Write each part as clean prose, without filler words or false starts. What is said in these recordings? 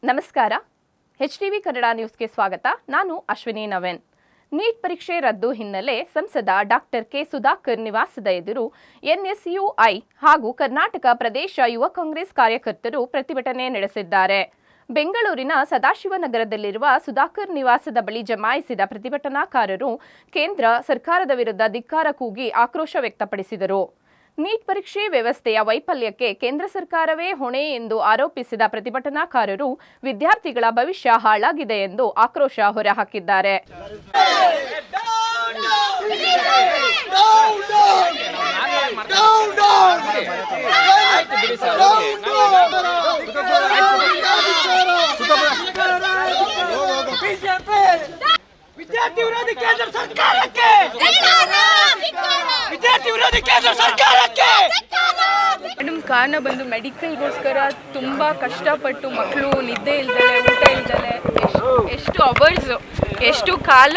ನಮಸ್ಕಾರ. HTV ಕನ್ನಡ ನ್ಯೂಸ್ಗೆ ಸ್ವಾಗತ. ನಾನು ಅಶ್ವಿನಿ ನವೀನ್. ನೀಟ್ ಪರೀಕ್ಷೆ ರದ್ದು ಹಿನ್ನೆಲೆ ಸಂಸದ ಡಾಕ್ಟರ್ ಕೆ ಸುಧಾಕರ್ ನಿವಾಸದ ಎದುರು NSUI ಹಾಗೂ ಕರ್ನಾಟಕ ಪ್ರದೇಶ ಯುವ ಕಾಂಗ್ರೆಸ್ ಕಾರ್ಯಕರ್ತರು ಪ್ರತಿಭಟನೆ ನಡೆಸಿದ್ದಾರೆ. ಬೆಂಗಳೂರಿನ ಸದಾಶಿವನಗರದಲ್ಲಿರುವ ಸುಧಾಕರ್ ನಿವಾಸದ ಬಳಿ ಜಮಾಯಿಸಿದ ಪ್ರತಿಭಟನಾಕಾರರು ಕೇಂದ್ರ ಸರ್ಕಾರದ ವಿರುದ್ಧ ಧಿಕ್ಕಾರ ಕೂಗಿ ಆಕ್ರೋಶ ವ್ಯಕ್ತಪಡಿಸಿದರು. ನೀಟ್ ಪರೀಕ್ಷೆ ವ್ಯವಸ್ಥೆಯ ವೈಫಲ್ಯಕ್ಕೆ ಕೇಂದ್ರ ಸರ್ಕಾರವೇ ಹೊಣೆ ಎಂದು ಆರೋಪಿಸಿದ ಪ್ರತಿಭಟನಾಕಾರರು ವಿದ್ಯಾರ್ಥಿಗಳ ಭವಿಷ್ಯ ಹಾಳಾಗಿದೆ ಎಂದು ಆಕ್ರೋಶ ಹೊರಹಾಕಿದ್ದಾರೆ. ವಿದ್ಯಾರ್ಥಿ ವಿರೋಧಿ ಕೇಂದ್ರ ಸರ್ಕಾರಕ್ಕೆ ವಿದ್ಯಾರ್ಥಿ ವಿರೋಧಿ ಕೇಂದ್ರ ಸರ್ಕಾರಕ್ಕೆ ಮೇಡಮ್, ಕಾರಣ ಬಂದು ಮೆಡಿಕಲ್ಗೋಸ್ಕರ ತುಂಬ ಕಷ್ಟಪಟ್ಟು ಮಕ್ಕಳು ನಿದ್ದೆ ಇಲ್ದಲೆ ಊಟ ಇಲ್ದಲೆ ಎಷ್ಟು ಅವರ್ಸು ಎಷ್ಟು ಕಾಲ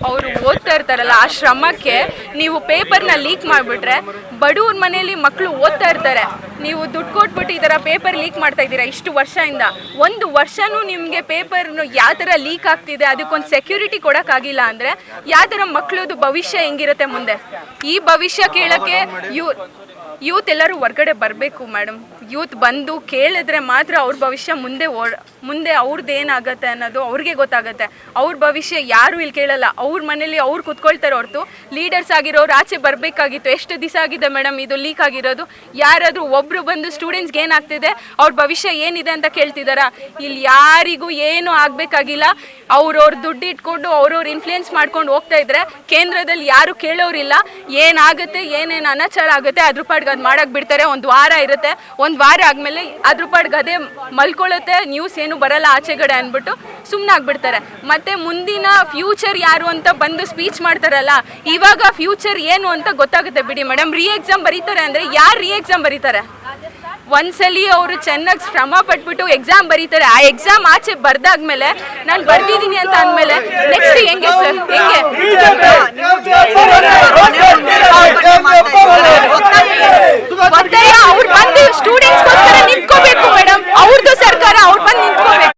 ಅವರು ಓದ್ತಾ ಇರ್ತಾರಲ್ಲ, ಆ ಶ್ರಮಕ್ಕೆ ನೀವು ಪೇಪರ್ನ ಲೀಕ್ ಮಾಡಿಬಿಟ್ರೆ ಬಡವ್ರ ಮನೆಯಲ್ಲಿ ಮಕ್ಕಳು ಓದ್ತಾ ಇರ್ತಾರೆ. ನೀವು ದುಡ್ಡು ಕೊಟ್ಬಿಟ್ಟು ಈ ಥರ ಪೇಪರ್ ಲೀಕ್ ಮಾಡ್ತಾ ಇದ್ದೀರಾ ಇಷ್ಟು ವರ್ಷದಿಂದ. ಒಂದು ವರ್ಷನೂ ನಿಮಗೆ ಪೇಪರ್ನು ಯಾವ ಥರ ಲೀಕ್ ಆಗ್ತಿದೆ ಅದಕ್ಕೊಂದು ಸೆಕ್ಯೂರಿಟಿ ಕೊಡೋಕ್ಕಾಗಿಲ್ಲ ಅಂದರೆ ಯಾವ ಥರ ಮಕ್ಕಳದು ಭವಿಷ್ಯ ಹೆಂಗಿರುತ್ತೆ ಮುಂದೆ? ಈ ಭವಿಷ್ಯ ಕೇಳೋಕ್ಕೆ ಯೂತ್ ಎಲ್ಲರೂ ಹೊರ್ಗಡೆ ಬರಬೇಕು ಮೇಡಮ್. ಯೂತ್ ಬಂದು ಕೇಳಿದ್ರೆ ಮಾತ್ರ ಅವ್ರ ಭವಿಷ್ಯ ಮುಂದೆ ಅವ್ರದ್ದು ಏನಾಗುತ್ತೆ ಅನ್ನೋದು ಅವ್ರಿಗೆ ಗೊತ್ತಾಗುತ್ತೆ. ಅವ್ರ ಭವಿಷ್ಯ ಯಾರು ಇಲ್ಲಿ ಕೇಳಲ್ಲ. ಅವ್ರ ಮನೇಲಿ ಅವ್ರು ಕುತ್ಕೊಳ್ತಾರೆ ಹೊರತು ಲೀಡರ್ಸ್ ಆಗಿರೋರು ಆಚೆ ಬರಬೇಕಾಗಿತ್ತು. ಎಷ್ಟು ದಿವಸ ಆಗಿದೆ ಮೇಡಮ್ ಇದು ಲೀಕ್ ಆಗಿರೋದು? ಯಾರಾದರೂ ಒಬ್ಬರು ಬಂದು ಸ್ಟೂಡೆಂಟ್ಸ್ಗೆ ಏನಾಗ್ತಿದೆ, ಅವ್ರ ಭವಿಷ್ಯ ಏನಿದೆ ಅಂತ ಕೇಳ್ತಿದ್ದಾರಾ? ಇಲ್ಲಿ ಯಾರಿಗೂ ಏನೂ ಆಗಬೇಕಾಗಿಲ್ಲ. ಅವ್ರವ್ರ ದುಡ್ಡು ಇಟ್ಕೊಂಡು ಅವ್ರವ್ರು ಇನ್ಫ್ಲೂಯೆನ್ಸ್ ಮಾಡ್ಕೊಂಡು ಹೋಗ್ತಾ ಇದ್ರೆ ಕೇಂದ್ರದಲ್ಲಿ ಯಾರು ಕೇಳೋರಿಲ್ಲ. ಏನಾಗುತ್ತೆ, ಏನೇನು ಅನಾಚಾರ ಆಗುತ್ತೆ ಅದ್ರ ಪಾಡ್ಗೆ ಅದು ಮಾಡಕ್ಕೆ ಬಿಡ್ತಾರೆ. ಒಂದು ವಾರ ಇರುತ್ತೆ, ಒಂದು ವಾರ ಆದಮೇಲೆ ಅದ್ರ ಪಾಡ್ಗೆ ಅದೇ ಮಲ್ಕೊಳ್ಳುತ್ತೆ, ನ್ಯೂಸ್ ಏನು ಬರಲ್ಲ ಆಚೆಗಡೆ ಅಂದ್ಬಿಟ್ಟು ಸುಮ್ಮನೆ ಆಗ್ಬಿಡ್ತಾರೆ. ಮತ್ತು ಮುಂದಿನ ಫ್ಯೂಚರ್ ಯಾರು ಅಂತ ಬಂದು ಸ್ಪೀಚ್ ಮಾಡ್ತಾರಲ್ಲ, ಇವಾಗ ಫ್ಯೂಚರ್ ಏನು ಅಂತ ಗೊತ್ತಾಗುತ್ತೆ ಬಿಡಿ ಮೇಡಮ್. ಎಕ್ಸಾಮ್ ಬರೀತಾರೆ ಅಂದರೆ ಯಾರು ಎಕ್ಸಾಮ್ ಬರೀತಾರೆ? ಒಂದ್ಸಲಿ ಅವರು ಚೆನ್ನಾಗಿ ಶ್ರಮ ಪಟ್ಬಿಟ್ಟು ಎಕ್ಸಾಮ್ ಬರೀತಾರೆ. ಆ ಎಕ್ಸಾಮ್ ಆಚೆ ಬರ್ದಾದ್ಮೇಲೆ ನಾನು ಬರ್ದಿದ್ದೀನಿ ಅಂತ ಅಂದಮೇಲೆ ನೆಕ್ಸ್ಟ್ ಹೆಂಗೆ ಸರ್? ಹೆಂಗೆ